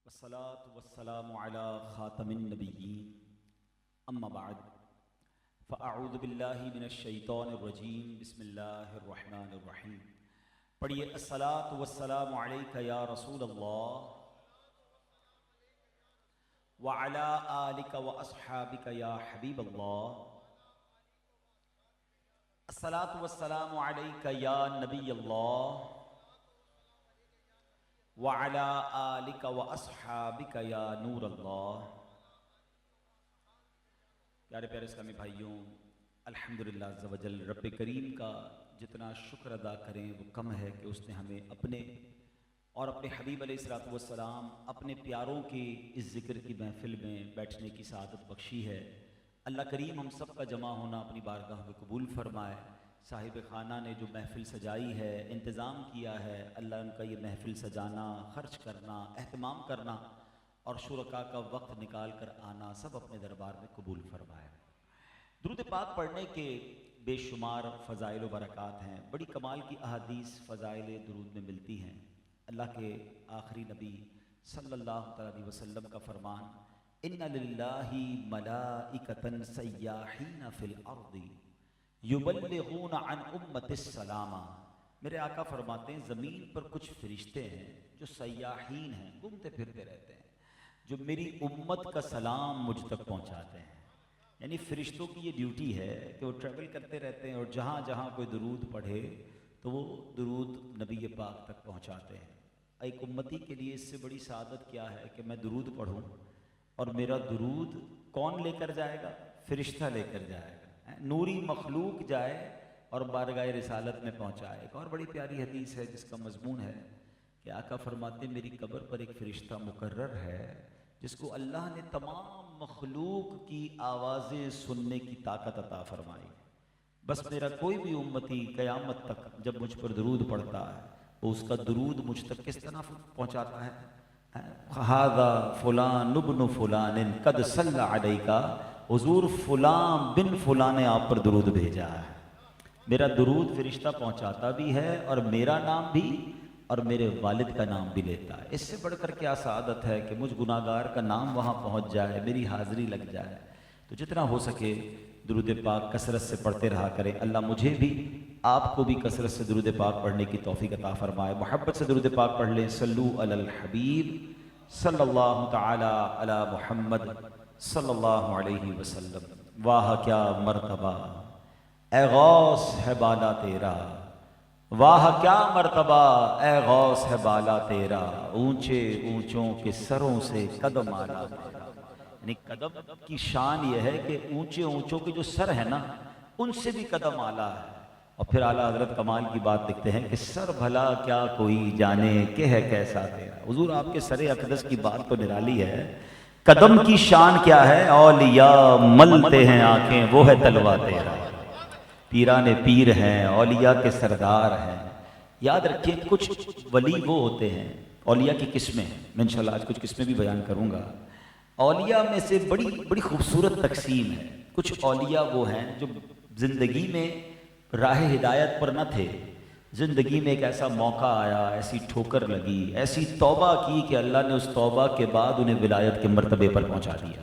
والصلاة والسلام على خاتم النبیین اما بعد فاعوذ باللہ من الشیطان الرجیم بسم اللہ الرحمن الرحیم. پڑھیے الصلاۃ والسلام علیک یا رسول اللہ وعلی آلک واصحابک یا حبیب اللہ. الصلاۃ والسلام علیک یا نبی اللہ وعلی آلک واصحابک یا نور اللہ. پیارے پیارے اسلامی بھائیوں، الحمدللہ عز و جل رب کریم کا جتنا شکر ادا کریں وہ کم ہے کہ اس نے ہمیں اپنے اور اپنے حبیب علیہ الصلوۃ والسلام اپنے پیاروں کی اس ذکر کی محفل میں بیٹھنے کی سعادت بخشی ہے. اللہ کریم ہم سب کا جمع ہونا اپنی بارگاہ میں قبول فرمائے. صاحب خانہ نے جو محفل سجائی ہے، انتظام کیا ہے، اللہ ان کا یہ محفل سجانا، خرچ کرنا، اہتمام کرنا اور شرکاء کا وقت نکال کر آنا سب اپنے دربار میں قبول فرمائے. درود پاک پڑھنے کے بے شمار فضائل و برکات ہیں. بڑی کمال کی احادیث فضائل درود میں ملتی ہیں. اللہ کے آخری نبی صلی اللہ علیہ وسلم کا فرمان، ان للہ ملائکۃ سیاحین فی الارض یبلغون عن امت السلام. میرے آقا فرماتے ہیں زمین پر کچھ فرشتے ہیں جو سیاحین ہیں، گھومتے پھرتے رہتے ہیں، جو میری امت کا سلام مجھ تک پہنچاتے ہیں. یعنی فرشتوں کی یہ ڈیوٹی ہے کہ وہ ٹریول کرتے رہتے ہیں اور جہاں جہاں کوئی درود پڑھے تو وہ درود نبی پاک تک پہنچاتے ہیں. ایک امتی کے لیے اس سے بڑی سعادت کیا ہے کہ میں درود پڑھوں اور میرا درود کون لے کر جائے گا؟ فرشتہ لے کر جائے گا. نوری مخلوق جائے اور بارگاہ رسالت میں پہنچائے. ایک اور بڑی پیاری حدیث ہے جس کا مضمون ہے کہ آقا فرماتے ہیں میری قبر پر ایک فرشتہ مقرر ہے جس کو اللہ نے تمام مخلوق کی آوازیں سننے کی طاقت عطا فرمائی. بس میرا کوئی بھی امتی قیامت تک جب مجھ پر درود پڑھتا ہے وہ اس کا درود مجھ تک کس طرح پہنچاتا ہے؟ ھذا فلان ابن فلان قد صلی علیک، حضور فلان بن فلان نے آپ پر درود بھیجا ہے. میرا درود فرشتہ پہنچاتا بھی ہے اور میرا نام بھی اور میرے والد کا نام بھی لیتا ہے. اس سے بڑھ کر کیا سعادت ہے کہ مجھ گناہگار کا نام وہاں پہنچ جائے، میری حاضری لگ جائے. تو جتنا ہو سکے درود پاک کثرت سے پڑھتے رہا کریں. اللہ مجھے بھی آپ کو بھی کثرت سے درود پاک پڑھنے کی توفیق عطا فرمائے. محبت سے درود پاک پڑھ لیں. صلو علی الحبیب صلی اللہ تعالی علی محمد صلی اللہ علیہ وسلم. واہ کیا مرتبہ اے غوث ہے بالا تیرا، واہ کیا مرتبہ اے غوث ہے بالا تیرا، اونچے اونچوں کے سروں سے قدم آلا تیرا. یعنی قدم کی شان یہ ہے کہ اونچے اونچوں کے جو سر ہیں نا ان سے بھی قدم آلا ہے. اور پھر اعلیٰ حضرت کمال کی بات لکھتے ہیں کہ سر بھلا کیا کوئی جانے کہ ہے کیسا تیرا. حضور آپ کے سر اقدس کی بات تو نرالی ہے. قدم کی شان کیا ہے؟ اولیاء ملتے ہیں آنکھیں وہ ہے تلوا تیرا. پیران پیر ہیں، اولیاء کے سردار ہیں. یاد رکھیں کچھ ولی وہ ہوتے ہیں، اولیاء کی قسمیں ہیں. میں انشاءاللہ آج کچھ قسمیں بھی بیان کروں گا. اولیاء میں سے بڑی خوبصورت تقسیم ہے. کچھ اولیاء وہ ہیں جو زندگی میں راہ ہدایت پر نہ تھے، زندگی میں ایک ایسا موقع آیا، ایسی ٹھوکر لگی، ایسی توبہ کی کہ اللہ نے اس توبہ کے بعد انہیں ولایت کے مرتبے پر پہنچا دیا.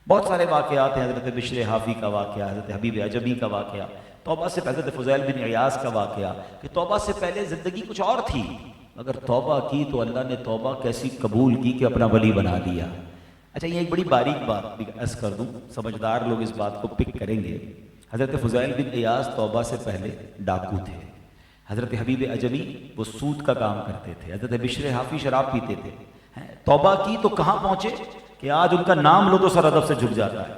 بہت سارے واقعات ہیں. حضرت بشر حافی کا واقعہ، حضرت حبیب عجمی کا واقعہ، توبہ سے حضرت فضیل بن عیاض کا واقعہ کہ توبہ سے پہلے زندگی کچھ اور تھی مگر توبہ کی تو اللہ نے توبہ کیسی قبول کی کہ اپنا ولی بنا دیا. اچھا یہ ایک بڑی باریک بات بھی عرض کر دوں، سمجھدار لوگ اس بات کو پک کریں گے. حضرت فضیل بن عیاض توبہ سے پہلے ڈاکو تھے. حضرت حبیب عجمی وہ سود کا کام کرتے تھے. حضرت بشر حافی شراب پیتے تھے. توبہ کی تو کہاں پہنچے کہ آج ان کا نام لو تو سر ادب سے جھک جاتا ہے.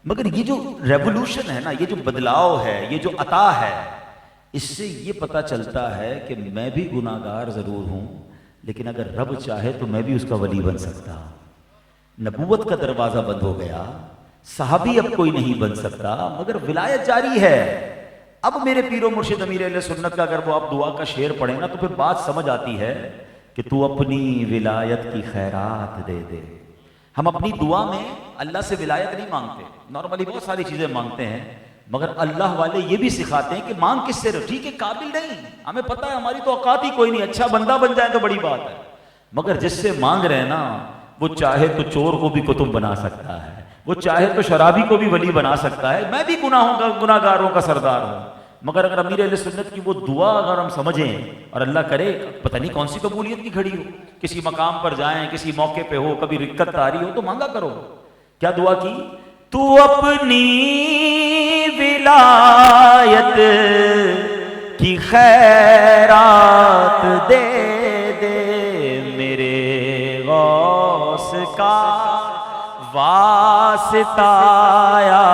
مگر یہ جو ریولوشن ہے نا، یہ جو بدلاؤ ہے، یہ جو عطا ہے، اس سے یہ پتہ چلتا ہے کہ میں بھی گناہگار ضرور ہوں لیکن اگر رب چاہے تو میں بھی اس کا ولی بن سکتا ہوں. نبوت کا دروازہ بند ہو گیا، صحابی اب کوئی نہیں بن سکتا مگر ولایت جاری ہے. اب میرے پیر و مرشد امیر اہل سنت کا اگر وہ آپ دعا کا شعر پڑھیں نا تو پھر بات سمجھ آتی ہے کہ تو اپنی ولایت کی خیرات دے دے. ہم اپنی دعا میں اللہ سے ولایت نہیں مانگتے، نارملی بہت ساری چیزیں مانگتے ہیں مگر اللہ والے یہ بھی سکھاتے ہیں کہ مانگ کس سے رہو. ٹھیک ہے قابل نہیں، ہمیں پتہ ہے ہماری تو اوقات ہی کوئی نہیں، اچھا بندہ بن جائے تو بڑی بات ہے، مگر جس سے مانگ رہے ہیں نا وہ چاہے تو چور کو بھی قطب بنا سکتا ہے، وہ چاہے تو شرابی کو بھی ولی بنا سکتا ہے، میں بھی گناہ گاروں کا سردار ہوں، مگر اگر امیر اہل سنت کی وہ دعا اگر ہم سمجھیں اور اللہ کرے، پتہ نہیں کون سی قبولیت کی گھڑی ہو، کسی مقام پر جائیں، کسی موقع پہ ہو، کبھی رکت آ رہی ہو تو مانگا کرو. کیا دعا کی؟ تو اپنی ولایت کی خیرات دے دے میرے غوث کا واسطہ یا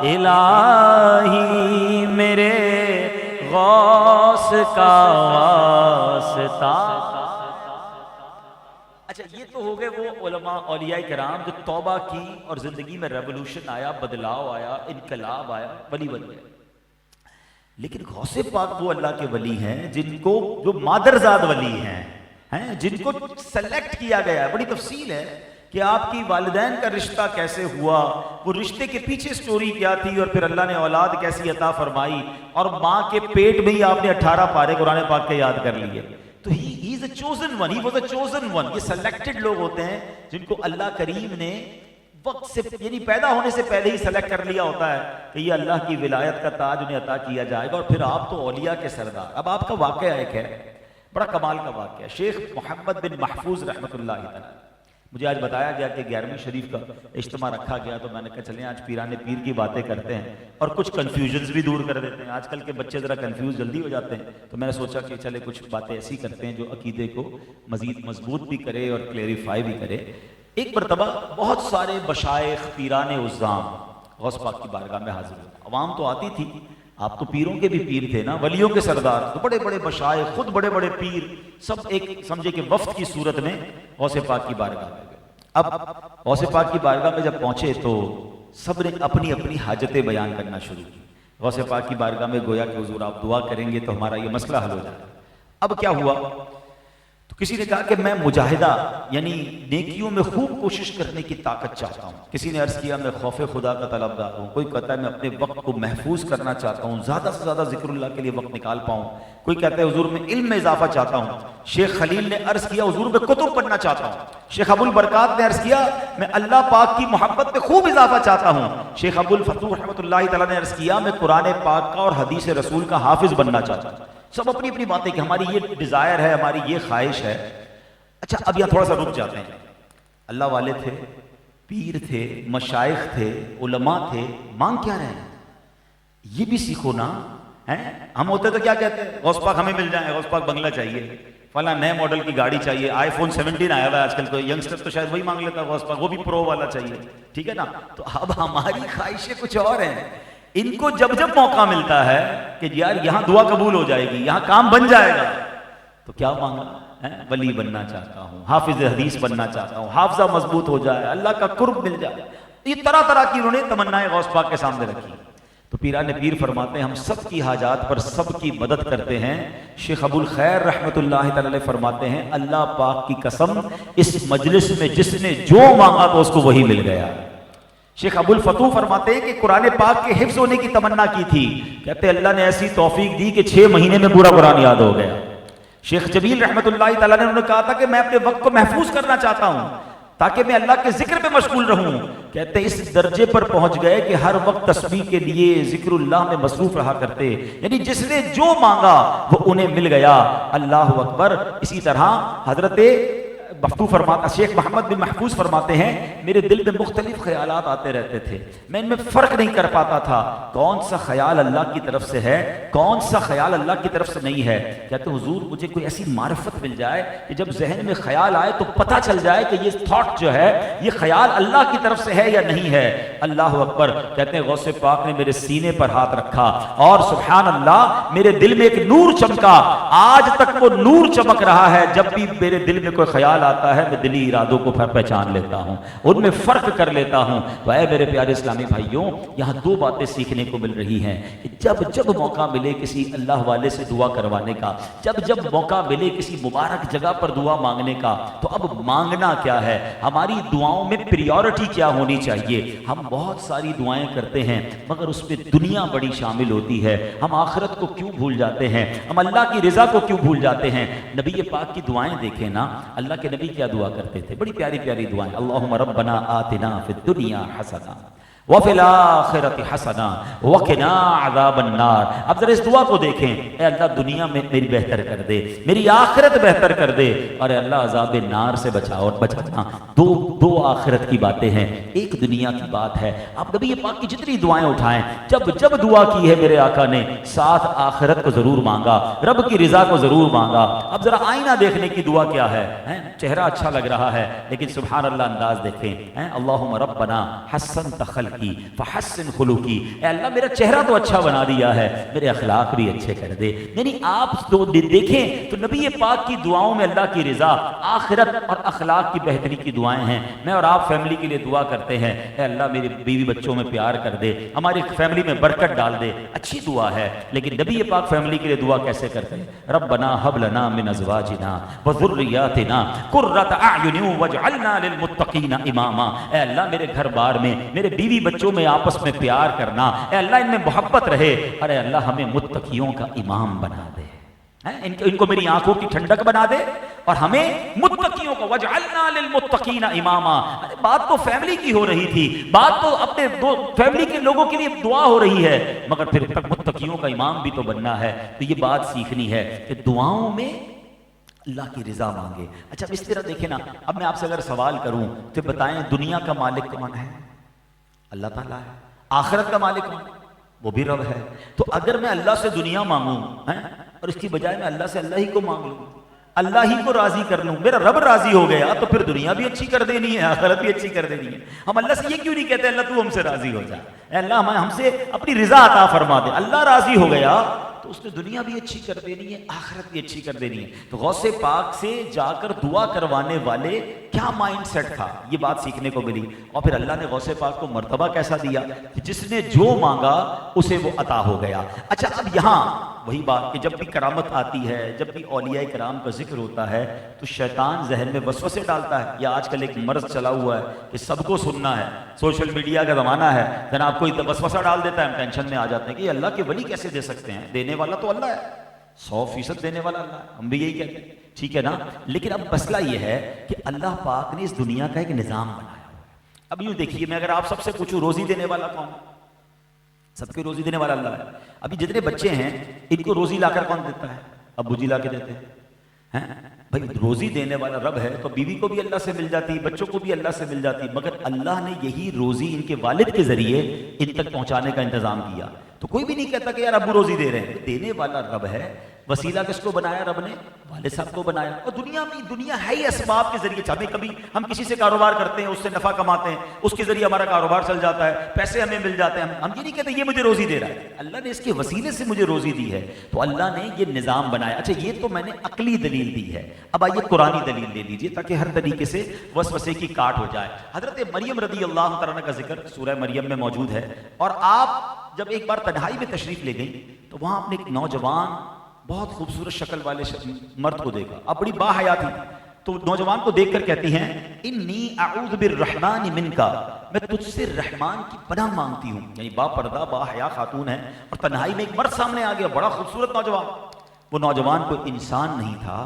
الہی، میرے غوث کا واسطہ. اچھا یہ تو ہو گئے وہ علماء اولیاء کرام جو توبہ کی اور زندگی میں ریولوشن آیا، بدلاؤ آیا، انقلاب آیا، ولی بن گئے. لیکن غوث پاک وہ اللہ کے ولی ہیں جن کو جو مادرزاد ولی ہیں جن کو سلیکٹ کیا گیا ہے. بڑی تفصیل ہے کہ آپ کی والدین کا رشتہ کیسے ہوا، وہ رشتے کے پیچھے سٹوری کیا تھی، اور پھر اللہ نے اولاد کیسی عطا فرمائی، اور ماں کے پیٹ میں ہی آپ نے 18 پارے قرآن پاک کے یاد کر لیے. تو he is a chosen one, he was a chosen one. یہ سلیکٹڈ لوگ ہوتے ہیں جن کو اللہ کریم نے وقت سے یعنی پیدا ہونے سے پہلے ہی سلیکٹ کر لیا ہوتا ہے کہ یہ اللہ کی ولایت کا تاج انہیں عطا کیا جائے گا، اور پھر آپ تو اولیاء کے سردار. اب آپ کا واقعہ ایک ہے بڑا کمال کا واقعہ. شیخ محمد بن محفوظ رحمۃ اللہ تعالی، مجھے آج بتایا گیا کہ 11ویں شریف کا اجتماع رکھا گیا، تو میں نے کہا چلیں آج پیران پیر کی باتیں کرتے ہیں اور کچھ کنفیوژنز بھی دور کر دیتے ہیں. آج کل کے بچے ذرا کنفیوز جلدی ہو جاتے ہیں، تو میں نے سوچا کہ چلے کچھ باتیں ایسی کرتے ہیں جو عقیدے کو مزید مضبوط بھی کرے اور کلیریفائی بھی کرے. ایک مرتبہ بہت سارے مشائخ پیران عظام غوث پاک کی بارگاہ میں حاضر ہوئے. عوام تو آتی تھی، آپ تو پیروں کے بھی پیر تھے نا، ولیوں کے سردار، تو بڑے بڑے مشائخ، خود بڑے بڑے پیر، سب ایک سمجھے کہ وفد کی صورت میں غوث پاک کی بارگاہ میں گئے. اب غوث پاک کی بارگاہ میں جب پہنچے تو سب نے اپنی اپنی حاجتیں بیان کرنا شروع کی. غوث پاک کی بارگاہ میں گویا کہ حضور آپ دعا کریں گے تو ہمارا یہ مسئلہ حل ہو جائے گا. اب کیا ہوا؟ تو کسی نے کہا کہ میں مجاہدہ یعنی نیکیوں میں خوب کوشش کرنے کی طاقت چاہتا ہوں. کسی نے عرض کیا میں خوف خدا کا طلبگار ہوں. کوئی کہتا ہے میں اپنے وقت کو محفوظ کرنا چاہتا ہوں، زیادہ سے زیادہ ذکر اللہ کے لیے وقت نکال پاؤں. کوئی کہتا ہے حضور میں علم میں اضافہ چاہتا ہوں. شیخ خلیل نے عرض کیا حضور میں کتب پڑھنا چاہتا ہوں. شیخ ابو البرکات نے عرض کیا میں اللہ پاک کی محبت میں خوب اضافہ چاہتا ہوں. شیخ ابو الفتوح رحمۃ اللہ تعالیٰ نے عرض کیا میں قرآن پاک کا اور حدیث رسول کا حافظ بننا چاہتا ہوں. سب اپنی اپنی باتیں کہ ہماری یہ ڈیزائر ہے، ہماری یہ خواہش ہے. اچھا اب یہاں تھوڑا سا رک جاتے ہیں. اللہ والے تھے، پیر تھے، مشائخ تھے، علماء تھے، مانگ کیا رہے ہیں؟ یہ بھی سیکھو نا. ہم ہوتے تو کیا کہتے ہیں غوث پاک ہمیں مل جائیں، غوث پاک بنگلہ چاہیے، فلاں نئے ماڈل کی گاڑی چاہیے، آئی فون 17 آیا ہوا ہے آج کل. تو ینگسٹر تو شاید وہی مانگ لیتا ہے غوث پاک، وہ بھی پرو والا چاہیے، ٹھیک ہے نا. تو اب ہماری خواہشیں کچھ اور ہیں. ان کو جب جب موقع ملتا ہے کہ یار یہاں دعا قبول ہو جائے گی، یہاں کام بن جائے گا، تو کیا مانگا؟ ولی بننا چاہتا ہوں، حافظ حدیث بننا چاہتا ہوں، حافظہ مضبوط ہو جائے، اللہ کا قرب مل جائے. یہ طرح طرح کی انہوں نے تمنائیں غوث پاک کے سامنے رکھی. تو پیران پیر فرماتے ہیں ہم سب کی حاجات پر سب کی مدد کرتے ہیں. شیخ ابو الخیر رحمۃ اللہ تعالی فرماتے ہیں اللہ پاک کی قسم اس مجلس میں جس نے جو مانگا تو اس کو وہی مل گیا. شیخ ابو الفتوح فرماتے ہیں کہ قرآن پاک کے حفظ ہونے کی تمنا کی تھی، کہتے اللہ نے ایسی توفیق دی کہ 6 مہینے میں پورا قرآن یاد ہو گیا. شیخ جمیل رحمۃ اللہ تعالیٰ نے انہوں نے کہا تھا کہ میں اپنے وقت کو محفوظ کرنا چاہتا ہوں تاکہ میں اللہ کے ذکر پہ مشغول رہوں. کہتے ہیں اس درجے پر پہنچ گئے کہ ہر وقت تسبیح کے لیے ذکر اللہ میں مصروف رہا کرتے، یعنی جس نے جو مانگا وہ انہیں مل گیا. اللہ اکبر. اسی طرح حضرت شیخ محمد بن محفوظ فرماتے ہیں میرے دل میں مختلف خیالات آتے رہتے تھے، میں ان میں فرق نہیں کر پاتا تھا کون سا خیال اللہ کی طرف سے ہے، کون سا خیال اللہ کی طرف سے نہیں ہے. کہتے حضور مجھے کوئی ایسی معرفت مل جائے کہ جب ذہن میں خیال آئے تو پتہ چل جائے کہ یہ تھاٹ جو ہے یہ خیال اللہ کی طرف سے ہے یا نہیں ہے. اللہ اکبر. کہتے ہیں غوث پاک نے میرے سینے پر ہاتھ رکھا اور سبحان اللہ میرے دل میں ایک نور چمکا. آج تک وہ نور چمک رہا ہے. جب بھی میرے دل میں کوئی خیال آتا ہے میں دلی ارادوں کو پہچان لیتا ہوں، ان میں فرق کر لیتا ہوں. تو اے میرے پیارے اسلامی بھائیوں یہاں 2 باتیں سیکھنے کو مل رہی ہیں کہ جب جب موقع ملے کسی اللہ والے سے دعا کروانے کا، جب جب موقع ملے کسی مبارک جگہ پر دعا مانگنے کا، تو اب مانگنا کیا ہے، ہماری دعاؤں میں پریورٹی کیا ہونی چاہیے. ہم بہت ساری دعائیں کرتے ہیں مگر اس میں دنیا بڑی شامل ہوتی ہے. ہم آخرت کو کیوں بھول جاتے ہیں، ہم اللہ کی رضا کو کیوں بھول جاتے ہیں. نبی پاک کی دعائیں دیکھیں نا، اللہ کے کے نبی کیا دعا کرتے تھے؟ بڑی پیاری پیاری دعائیں. اللہم ربنا آتنا فی الدنیا حسنہ وفی الآخرۃ حسنہ وقنا عذاب النار. اب ذرا اس دعا کو دیکھیں. اے اللہ دنیا میں میری بہتر کر دے, میری آخرت بہتر کر دے, اور اے اللہ عذاب نار سے بچاؤ اور بچانا. دو آخرت کی باتیں ہیں, ایک دنیا کی بات ہے. آپ نبی پاک کی جتنی دعائیں اٹھائیں, جب دعا کی ہے میرے آقا نے, ساتھ آخرت کو ضرور مانگا, رب کی رضا کو ضرور مانگا. اب ذرا آئینہ دیکھنے کی دعا کیا ہے, چہرہ اچھا لگ رہا ہے لیکن سبحان اللہ انداز دیکھیں. اللہم ربنا حسنت خلقی فحسن خلقی. اے اللہ میرا چہرہ تو اچھا بنا دیا ہے, میرے اخلاق بھی اچھے کر دے. یعنی آپ تو دیکھیں تو نبی پاک کی دعاؤں میں اللہ کی رضا, آخرت اور اخلاق کی بہتری کی دعائیں ہیں. میں اور آپ فیملی کے لیے دعا کرتے ہیں, اے اللہ میری بیوی بچوں میں پیار کر دے, ہماری فیملی میں برکت ڈال دے. اچھی دعا ہے, لیکن نبی پاک فیملی کے لیے دعا کیسے کرتے ہیں؟ ربنا ہب لنا من ازواجنا وذریاتنا قرۃ اعین واجعلنا للمتقین اماما. اے اللہ میرے گھر بار میں, میرے بیوی بچوں میں آپس میں پیار کرنا, اے اللہ ان میں محبت رہے, اور اے اللہ ہمیں متقیوں کا امام بنا دے, ان کو میری آنکھوں کی ٹھنڈک بنا دے, اور ہمیں متقیوں کو وجعلنا للمتقین اماما. بات تو فیملی کی ہو رہی تھی, بات تو اپنے فیملی کے لوگوں کے لیے دعا ہو رہی ہے, مگر پھر تک متقیوں کا امام بھی تو بننا ہے. تو یہ بات سیکھنی ہے کہ دعاؤں میں اللہ کی رضا مانگے. اچھا اس طرح دیکھیں نا, اب میں آپ سے اگر سوال کروں تو بتائیں دنیا کا مالک کون ہے؟ اللہ تعالیٰ ہے. آخرت کا مالک کون؟ وہ بھی رب ہے. تو اگر میں اللہ سے دنیا مانگوں اور اس کی بجائے میں اللہ سے اللہ ہی کو مانگ لوں, اللہ ہی کو راضی کر لوں, میرا رب راضی ہو گیا, تو پھر دنیا بھی اچھی کر دینی ہے, آخرت بھی اچھی کر دینی ہے. ہم اللہ سے یہ کیوں نہیں کہتے اللہ تو ہم سے راضی ہو جا, اے اللہ ہم سے اپنی رضا عطا فرما دے. اللہ راضی ہو گیا تو اس نے دنیا بھی اچھی کر دینی ہے, آخرت بھی اچھی کر دینی ہے. تو غوث پاک سے جا کر دعا کروانے والے کیا مائنڈ سیٹ تھا, یہ بات سیکھنے کو ملی. اور پھر اللہ نے غوث پاک کو مرتبہ کیسا دیا کہ جس نے جو مانگا اسے وہ عطا ہو گیا. اچھا اب یہاں وہی بات کہ جب بھی کرامت آتی ہے, جب بھی اولیاء کرام کا ذکر ہوتا ہے تو شیطان ذہن میں وسوسے ڈالتا ہے. یا آج کل ایک مرض چلا ہوا ہے کہ سب کو سننا ہے, سوشل میڈیا کا زمانہ ہے, جناب کوئی وسوسہ ڈال دیتا ہے, ہم ٹینشن میں آ جاتے ہیں کہ یہ اللہ کے ولی کیسے دے سکتے ہیں, دینے والا تو اللہ ہے, 100% دینے والا اللہ ہے, ہم بھی یہی کہتے ہیں, ٹھیک ہے نا. لیکن اب مسئلہ یہ ہے کہ اللہ پاک نے اس دنیا کا ایک نظام بنایا ہوا ہے. اب یوں دیکھیے, میں اگر آپ سب سے پوچھوں روزی دینے والا کون؟ سب کے روزی دینے والا اللہ ہے. ابھی جتنے بچے ہیں ان کو روزی لا کر کون دیتا ہے؟ ابو جی لا کے دیتے ہیں. بھائی روزی دینے والا رب ہے تو بیوی کو بھی اللہ سے مل جاتی, بچوں کو بھی اللہ سے مل جاتی, مگر اللہ نے یہی روزی ان کے والد کے ذریعے ان تک پہنچانے کا انتظام کیا. تو کوئی بھی نہیں کہتا کہ یار ابو روزی دے رہے ہیں, دینے والا رب ہے. وسیلہ کس کو بنایا رب نے؟ والد صاحب کو بنایا. اور دنیا ہے ہی اسباب کے ذریعے. ہمیں کبھی ہم کسی سے کاروبار کرتے ہیں, اس سے نفع کماتے ہیں, اس کے ذریعے ہمارا کاروبار چل جاتا ہے, پیسے ہمیں مل جاتے ہیں. ہم یہ نہیں کہتے یہ مجھے روزی دے رہا ہے, اللہ نے اس کے وسیلے سے مجھے روزی دی ہے. تو اللہ نے یہ نظام بنایا. اچھا یہ تو میں نے عقلی دلیل دی ہے, اب آئیے قرآنی دلیل لے لیجیے تاکہ ہر طریقے سے وسوسے کی کاٹ ہو جائے. حضرت مریم رضی اللہ تعالیٰ کا ذکر سورہ مریم میں موجود ہے, اور آپ جب ایک بار تنہائی میں تشریف لے گئی تو وہاں آپ نے ایک نوجوان بہت خوبصورت شکل والے مرد کو دیکھا. اب بڑی باحیا تھی, تو نوجوان کو دیکھ کر کہتی ہیں انی اعوذ بالرحمن منکا, میں تجھ سے رحمان کی پناہ مانگتی ہوں. یعنی با پردہ با حیا خاتون ہے, اور تنہائی میں ایک مرد سامنے آ گیا, بڑا خوبصورت نوجوان. وہ نوجوان کوئی انسان نہیں تھا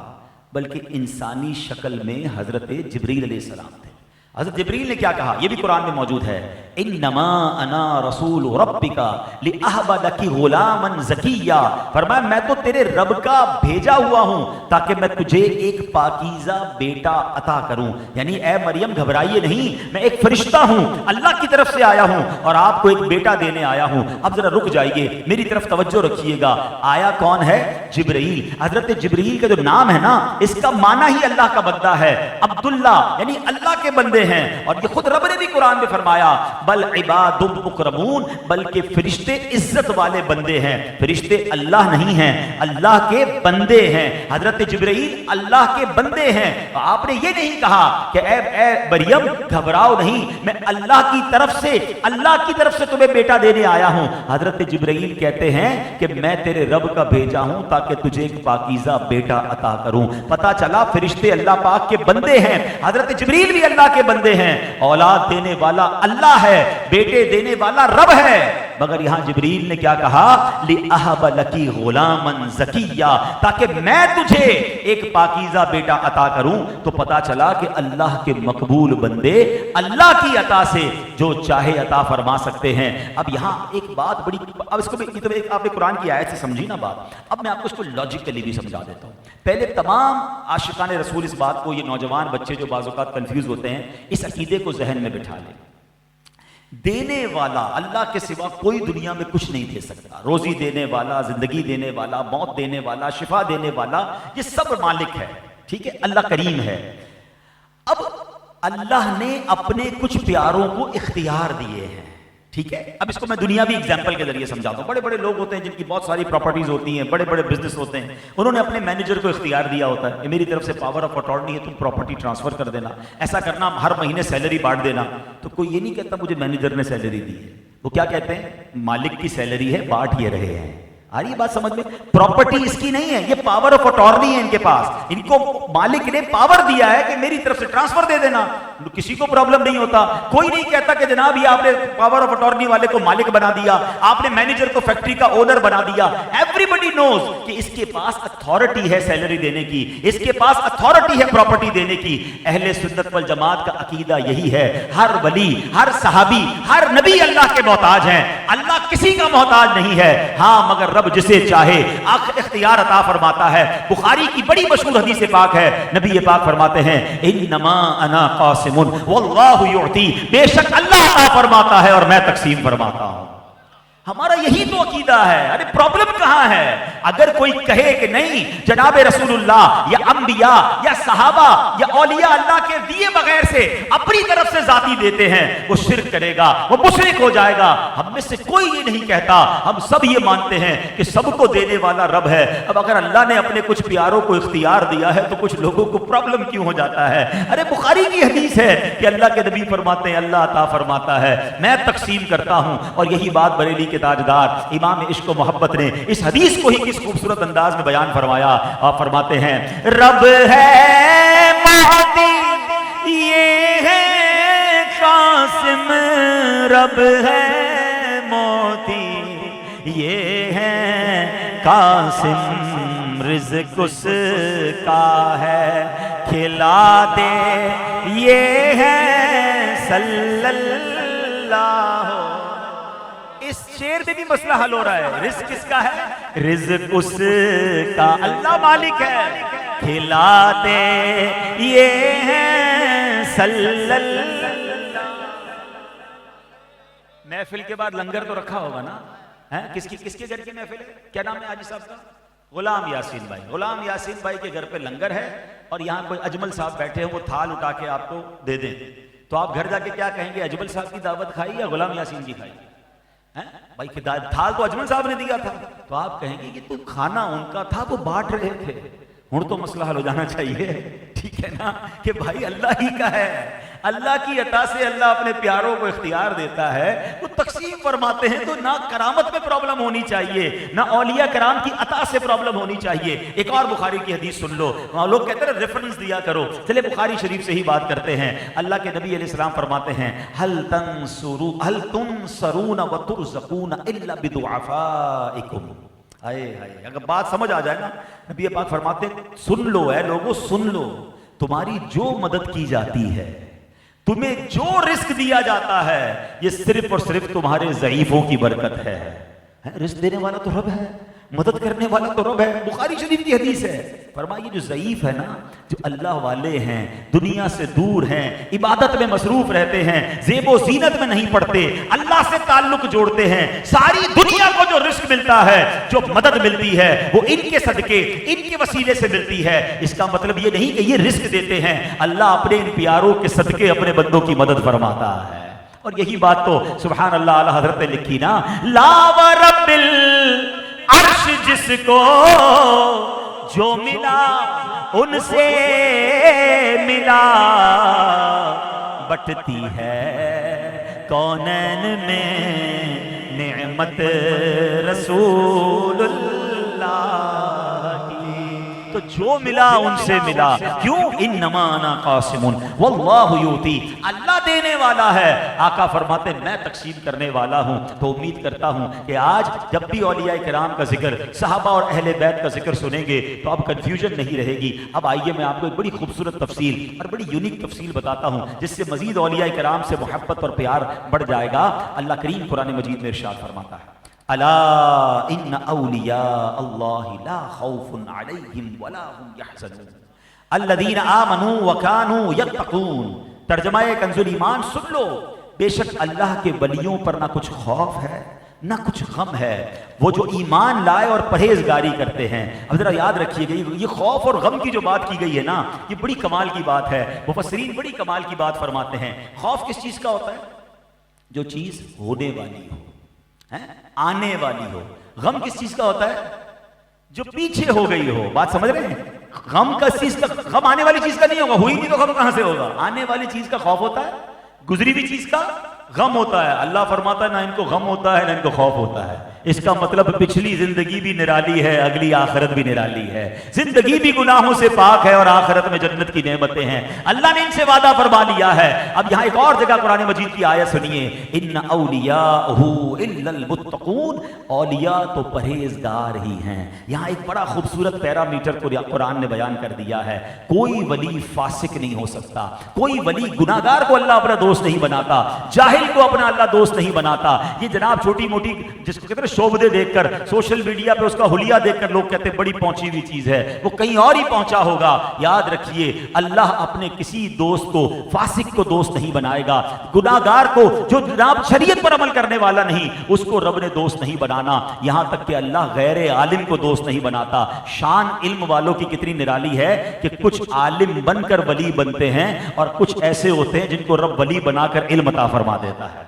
بلکہ انسانی شکل میں حضرت جبریل علیہ السلام تھے. حضرت جبریل نے کیا کہا, یہ بھی قرآن میں موجود ہے, انما انا رسول ربک لاہب لک غلاما زکیا. فرمایا میں تو تیرے رب کا بھیجا ہوا ہوں تاکہ میں تجھے ایک پاکیزہ بیٹا عطا کروں. یعنی اے مریم گھبرائیے نہیں, میں ایک فرشتہ ہوں, اللہ کی طرف سے آیا ہوں اور آپ کو ایک بیٹا دینے آیا ہوں. اب ذرا رک جائیے, میری طرف توجہ رکھیے گا. آیا کون ہے؟ جبرائیل. حضرت جبرائیل کا جو نام ہے نا, اس کا معنی ہی اللہ کا بندہ ہے, عبداللہ, یعنی اللہ کے بندے ہیں. اور یہ خود رب نے بھی قرآن میں فرمایا بل عباد مکرمون, بلکہ فرشتے عزت والے بندے ہیں. فرشتے اللہ نہیں ہیں, اللہ کے بندے ہیں. حضرت جبرائیل اللہ کے بندے ہیں. آپ نے یہ نہیں کہا کہ اے مریم گھبراؤ نہیں, میں اللہ کی طرف سے تمہیں بیٹا دینے آیا ہوں. حضرت جبرائیل کہتے ہیں کہ میں تیرے رب کا بھیجا ہوں تاکہ تجھے ایک پاکیزہ بیٹا عطا کروں. پتا چلا فرشتے اللہ پاک کے بندے ہیں, حضرت جبرائیل بھی اللہ کے بندے ہیں. اولاد دینے والا اللہ ہے, بیٹے دینے والا رب ہے. مگر یہاں جبریل نے کیا کہا لِأَهَبَ لَكِ غُلَامًا زَكِيًّا، تاکہ میں تجھے ایک پاکیزہ بیٹا عطا کروں۔ تو پتا چلا کہ اللہ کے مقبول بندے اللہ کی عطا سے جو چاہے عطا فرما سکتے ہیں۔ اب یہاں ایک بات بڑی، اب اس کو بھی تو ایک آپ نے قرآن کی آیت سے سمجھی نا بات، اب میں آپ کو اس کو لاجیکلی بھی سمجھا دیتا ہوں۔ پہلے تمام عاشقان رسول اس بات کو، یہ نوجوان بچے جو بعض اوقات کنفیوز ہوتے ہیں، اس عقیدے کو ذہن میں بٹھا لیں، دینے والا اللہ کے سوا کوئی دنیا میں کچھ نہیں دے سکتا۔ روزی دینے والا، زندگی دینے والا، موت دینے والا، شفا دینے والا، یہ سب مالک ہے، ٹھیک ہے، اللہ کریم ہے۔ اب اللہ نے اپنے کچھ پیاروں کو اختیار دیے ہیں، ٹھیک ہے۔ اب اس کو میں دنیاوی اگزامپل کے ذریعے سمجھاتا ہوں۔ بڑے بڑے لوگ ہوتے ہیں جن کی بہت ساری پراپرٹیز ہوتی ہیں، بڑے بڑے بزنس ہوتے ہیں، انہوں نے اپنے مینیجر کو اختیار دیا ہوتا ہے، میری طرف سے پاور آف اٹارنی ہے، تم پراپرٹی ٹرانسفر کر دینا، ایسا کرنا، ہر مہینے سیلری بانٹ دینا۔ تو کوئی یہ نہیں کہتا مجھے مینیجر نے سیلری دی ہے، وہ کیا کہتے ہیں مالک کی سیلری ہے، بانٹ یہ رہے ہیں۔ آ رہی ہے بات سمجھ میں؟ پراپرٹی اس کی نہیں ہے، یہ پاور آف اٹارنی ہے ان کے پاس، ان کو مالک نے پاور دیا ہے کہ میری طرف سے ٹرانسفر دے دینا، کسی کو پرابلم نہیں ہوتا۔ کوئی نہیں کہتا کہ جناب یہ آپ نے پاور آف اٹارنی والے کو مالک بنا دیا، آپ نے مینیجر کو فیکٹری کا اونر بنا دیا۔ ایوری بڈی نوز کہ اس کے پاس اتھارٹی ہے سیلری دینے کی، اس کے پاس اتھارٹی ہے پراپرٹی دینے کی۔ اہل سنت والجماعت کا عقیدہ یہی ہے، ہر ولی، ہر صحابی، ہر نبی اللہ کے محتاج ہیں، اللہ کسی کا محتاج نہیں ہے۔ ہاں مگر رب جسے چاہے اختیار عطا فرماتا ہے۔ بخاری کی بڑی مشہور حدیث پاک ہے، نبی پاک فرماتے ہیں انما انا قاسم واللہ یعطی، بے شک اللہ عطا فرماتا ہے اور میں تقسیم فرماتا ہوں۔ ہمارا یہی تو عقیدہ ہے۔ ارے پرابلم کہاں ہے؟ اگر کوئی کہے کہ نہیں جناب رسول اللہ یا انبیاء یا صحابہ یا اولیاء اللہ کے دیے بغیر سے اپنی طرف سے ذاتی دیتے ہیں، وہ شرک کرے گا، وہ مشرک ہو جائے گا۔ ہم میں سے کوئی یہ نہیں کہتا، ہم سب یہ مانتے ہیں کہ سب کو دینے والا رب ہے۔ اب اگر اللہ نے اپنے کچھ پیاروں کو اختیار دیا ہے تو کچھ لوگوں کو پرابلم کیوں ہو جاتا ہے؟ ارے بخاری کی حدیث ہے کہ اللہ کے نبی فرماتے ہیں اللہ عطا فرماتا ہے، میں تقسیم کرتا ہوں۔ اور یہی بات بریلی کے تاجدار امام عشق و محبت نے اس حدیث کو ہی کس خوبصورت انداز میں بیان فرمایا۔ آپ فرماتے ہیں رب ہے مہدی یہ ہے قاسم، رب ہے موتی یہ ہے قاسم، رزق اس کا ہے کھلا دے یہ ہے صلی اللہ۔ اس شعر میں بھی مسئلہ حل ہو رہا ہے، رزق کس کا ہے؟ رزق اس کا، اللہ مالک ہے، کھلا دے یہ ہے صلی اللہ۔ محفل کے بعد لنگر تو رکھا ہوگا نا؟ کس کے گھر کی محفل ہے؟ کیا نام ہے حاجی صاحب کا؟ غلام یاسین بھائی۔ غلام یاسین بھائی کے گھر پہ لنگر ہے اور یہاں کوئی اجمل صاحب بیٹھے ہیں، وہ تھال اٹھا کے آپ کو دے دیں، تو آپ گھر جا کے کیا کہیں گے؟ اجمل صاحب کی دعوت کھائی یا غلام یاسین کی کھائی؟ بھائی تھال تو اجمل صاحب نے دیا تھا، تو آپ کہیں گے کہ تو کھانا ان کا تھا، وہ بانٹ رہے تھے۔ ہوں تو مسئلہ حل ہو جانا چاہیے، ٹھیک ہے نا، کہ بھائی اللہ ہی کا ہے، اللہ کی عطا سے اللہ اپنے پیاروں کو اختیار دیتا ہے، وہ تقسیم فرماتے ہیں۔ تو نہ کرامت میں پرابلم ہونی چاہیے، نہ اولیاء کرام کی عطا سے پرابلم ہونی چاہیے۔ ایک اور بخاری کی حدیث سن لو، وہاں لوگ کہتے ہیں ریفرنس دیا کرو، چلے بخاری شریف سے ہی بات کرتے ہیں۔ اللہ کے نبی علیہ السلام فرماتے ہیں هل تنصرون وترزقون الا بضعفائکم۔ آئے ہائے، اگر بات سمجھ آ جائے نا، نبی پاک فرماتے ہیں سن لو اے لوگو، سن لو، تمہاری جو مدد کی جاتی ہے، تمہیں جو رزق دیا جاتا ہے، یہ صرف اور صرف تمہارے ضعیفوں کی برکت ہے۔ رزق دینے والا تو رب ہے، مدد کرنے والا تو رب ہے۔ بخاری شریف کی حدیث ہے، فرمائیے جو ضعیف ہے نا، جو اللہ والے ہیں، دنیا سے دور ہیں، عبادت میں مصروف رہتے ہیں، زیب و زینت میں نہیں پڑتے، اللہ سے تعلق جوڑتے ہیں، ساری دنیا کو جو رزق ملتا ہے، جو مدد ملتی ہے، وہ ان کے صدقے، ان کے وسیلے سے ملتی ہے۔ اس کا مطلب یہ نہیں کہ یہ رزق دیتے ہیں، اللہ اپنے ان پیاروں کے صدقے اپنے بندوں کی مدد فرماتا ہے۔ اور یہی بات تو سبحان اللہ اعلی حضرت نے لکھی نا، لا ورب عرش جس کو جو ملا ان سے ملا، بٹتی ہے کونین میں نعمت رسول اللہ کی۔ تو جو ملا ان سے ملا، کیوں؟ انما انا قاسم واللہ یؤتی، اللہ دینے والا ہے، آقا فرماتے میں تقسیم کرنے والا ہوں۔ تو امید کرتا ہوں کہ آج جب بھی اولیاء کرام کا ذکر، صحابہ اور اہل بیت کا ذکر سنیں گے تو اب کنفیوژن نہیں رہے گی۔ اب آئیے میں آپ کو ایک بڑی خوبصورت تفصیل اور بڑی یونیک تفصیل بتاتا ہوں جس سے مزید اولیاء کرام سے محبت اور پیار بڑھ جائے گا۔ اللہ کریم قرآن مجید میں ارشاد فرماتا ہے، الا ان اولیاء اللہ لا خوف علیہم ولا هم یحزنون الذین آمنوا وکانوا یتقون۔ ترجمہ کنز ایمان سن لو، بے شک اللہ کے ولیوں پر نہ کچھ خوف ہے نہ کچھ غم ہے، وہ جو ایمان لائے اور پرہیزگاری کرتے ہیں۔ اب ذرا یاد رکھیے گا، یہ خوف اور غم کی جو بات کی گئی ہے نا، یہ بڑی کمال کی بات ہے۔ مفسرین بڑی کمال کی بات فرماتے ہیں۔ خوف کس چیز کا ہوتا ہے؟ جو چیز ہونے والی ہو، آنے والی ہو۔ غم کس چیز کا ہوتا ہے؟ جو پیچھے ہو گئی ہو۔ بات سمجھ رہے ہیں؟ غم کا چیز کا، غم آنے والی چیز کا نہیں ہوگا، ہوئی نہیں تو غم کہاں سے ہوگا؟ آنے والی چیز کا خوف ہوتا ہے، گزری ہوئی چیز کا غم ہوتا ہے۔ اللہ فرماتا ہے نہ ان کو غم ہوتا ہے نہ ان کو خوف ہوتا ہے۔ اس کا مطلب پچھلی زندگی بھی نرالی ہے، اگلی آخرت بھی نرالی ہے۔ زندگی بھی گناہوں سے پاک ہے اور آخرت میں جنت کی نعمتیں ہیں۔ اللہ نے ان سے وعدہ فرما لیا ہے۔ اب یہاں ایک اور جگہ قرآن مجید کی آیت سنیے، ان اولیاءہ الا المتقون، اولیاء تو پرہیزگار ہی ہیں۔ یہاں ایک بڑا خوبصورت پیرامیٹر کو قرآن نے بیان کر دیا ہے۔ کوئی ولی فاسق نہیں ہو سکتا، کوئی ولی گناہگار کو اللہ اپنا دوست نہیں بناتا، جاہل کو اپنا اللہ دوست نہیں بناتا۔ یہ جناب چھوٹی موٹی جس کو کہتے ہیں شعبدے دیکھ کر، سوشل میڈیا پہ اس کا حلیہ دیکھ کر لوگ کہتے ہیں بڑی پہنچی ہوئی چیز ہے، وہ کہیں اور ہی پہنچا ہوگا۔ یاد رکھیے اللہ اپنے کسی دوست کو، فاسق کو دوست نہیں بنائے گا۔ گناہگار کو، جو جناب شریعت پر عمل کرنے والا نہیں، اس کو رب نے دوست نہیں بنانا۔ یہاں تک کہ اللہ غیر عالم کو دوست نہیں بناتا۔ شان علم والوں کی کتنی نرالی ہے کہ کچھ عالم بن کر ولی بنتے ہیں اور کچھ ایسے ہوتے ہیں جن کو رب ولی بنا کر علم عطا فرما دیتا ہے۔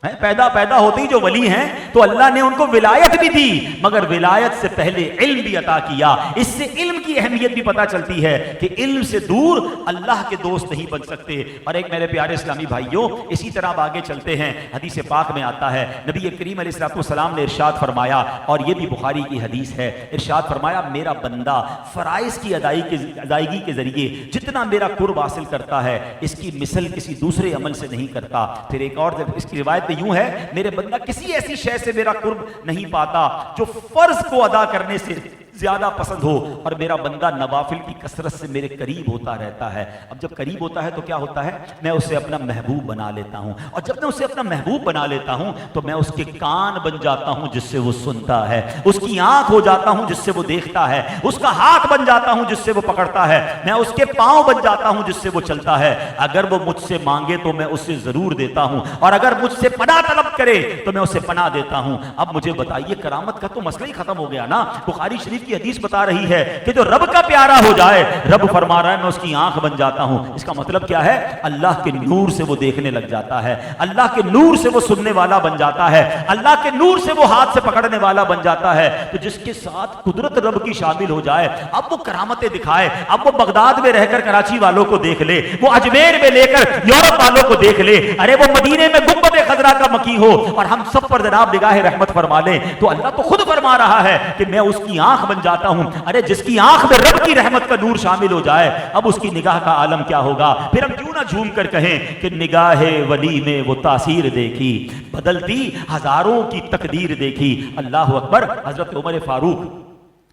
پیدا ہوتے ہی جو ولی ہیں تو اللہ نے ان کو ولایت بھی دی، مگر ولایت سے پہلے علم بھی عطا کیا۔ اس سے علم کی اہمیت بھی پتہ چلتی ہے کہ علم سے دور اللہ کے دوست نہیں بن سکتے۔ اور ایک میرے پیارے اسلامی بھائیوں، اسی طرح اب آگے چلتے ہیں، حدیث پاک میں آتا ہے نبی کریم علیہ الصلوۃ والسلام نے ارشاد فرمایا، اور یہ بھی بخاری کی حدیث ہے، ارشاد فرمایا میرا بندہ فرائض کی ادائیگی کے ذریعے جتنا میرا قرب حاصل کرتا ہے اس کی مثل کسی دوسرے عمل سے نہیں کرتا۔ پھر ایک اور اس کی روایت یوں ہے، میرے بندہ کسی ایسی شے سے میرا قرب نہیں پاتا جو فرض کو ادا کرنے سے زیادہ پسند ہو، اور میرا بندہ نوافل کی کثرت سے میرے قریب ہوتا رہتا ہے۔ اب جب قریب ہوتا ہے تو کیا ہوتا ہے؟ میں اسے اپنا محبوب بنا لیتا ہوں، اور جب میں اسے اپنا محبوب بنا لیتا ہوں تو میں اس کے کان بن جاتا ہوں جس سے وہ سنتا ہے، اس کی آنکھ ہو جاتا ہوں جس سے وہ دیکھتا ہے، اس کا ہاتھ بن جاتا ہوں جس سے وہ پکڑتا ہے، میں اس کے پاؤں بن جاتا ہوں جس سے وہ چلتا ہے۔ اگر وہ مجھ سے مانگے تو میں اسے ضرور دیتا ہوں، اور اگر مجھ سے پناہ طلب کرے تو میں اسے پناہ دیتا ہوں۔ اب مجھے بتائیے، کرامت کا تو مسئلہ ہی ختم ہو گیا نا۔ بخاری شریف کی حدیث بتا رہی ہے کہ جو رب کا پیارا ہو جائے، رب فرما رہا ہے میں اس کی آنکھ بن جاتا ہوں۔ اس کا مطلب کیا ہے؟ اللہ کے نور سے وہ دیکھنے لگ جاتا ہے، اللہ کے نور سے وہ سننے والا بن جاتا ہے، اللہ کے نور سے وہ ہاتھ سے پکڑنے والا بن جاتا ہے۔ تو جس کے ساتھ قدرت رب کی شامل ہو جائے، اب وہ کرامتیں دکھائے، اب وہ بغداد میں رہ کر کراچی والوں کو دیکھ لے، وہ اجمیر میں لے کر یورپ والوں کو دیکھ لے، ارے وہ مدینے میں گنبد خضرا کا مکی ہو اور ہم سب پر جناب نگاہ رحمت فرما لیں، تو اللہ تو خود فرما رہا ہے کہ میں اس کی آنکھ بن جاتا ہوں۔ ارے جس کی آنکھ میں رب کی رحمت کا نور شامل ہو جائے، اب اس کی نگاہ کا عالم کیا ہوگا؟ پھر ہم کیوں نہ جھوم کر کہیں کہ نگاہ ولی میں وہ تاثیر دیکھی، بدلتی ہزاروں کی تقدیر دیکھی۔ اللہ اکبر۔ حضرت عمر فاروق،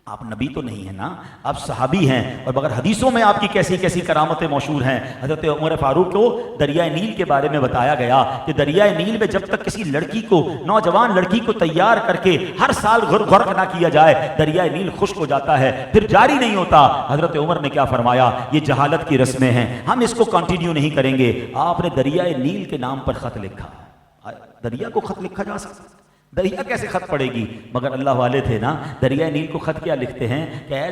آپ نبی تو نہیں ہیں نا، آپ صحابی ہیں، اور مگر حدیثوں میں آپ کی کیسی کیسی کرامتیں مشہور ہیں۔ حضرت عمر فاروق کو دریائے نیل کے بارے میں بتایا گیا کہ دریائے نیل میں جب تک کسی لڑکی کو، نوجوان لڑکی کو تیار کر کے ہر سال غرق نہ کیا جائے، دریائے نیل خشک ہو جاتا ہے، پھر جاری نہیں ہوتا۔ حضرت عمر نے کیا فرمایا؟ یہ جہالت کی رسمیں ہیں، ہم اس کو کنٹینیو نہیں کریں گے۔ آپ نے دریائے نیل کے نام پر خط لکھا۔ دریا کو خط لکھا جا سکتا؟ دریا کیسے خط پڑے گی؟ مگر اللہ والے تھے نا، دریائے نیل کو خط کیا لکھتے ہیں کہ اے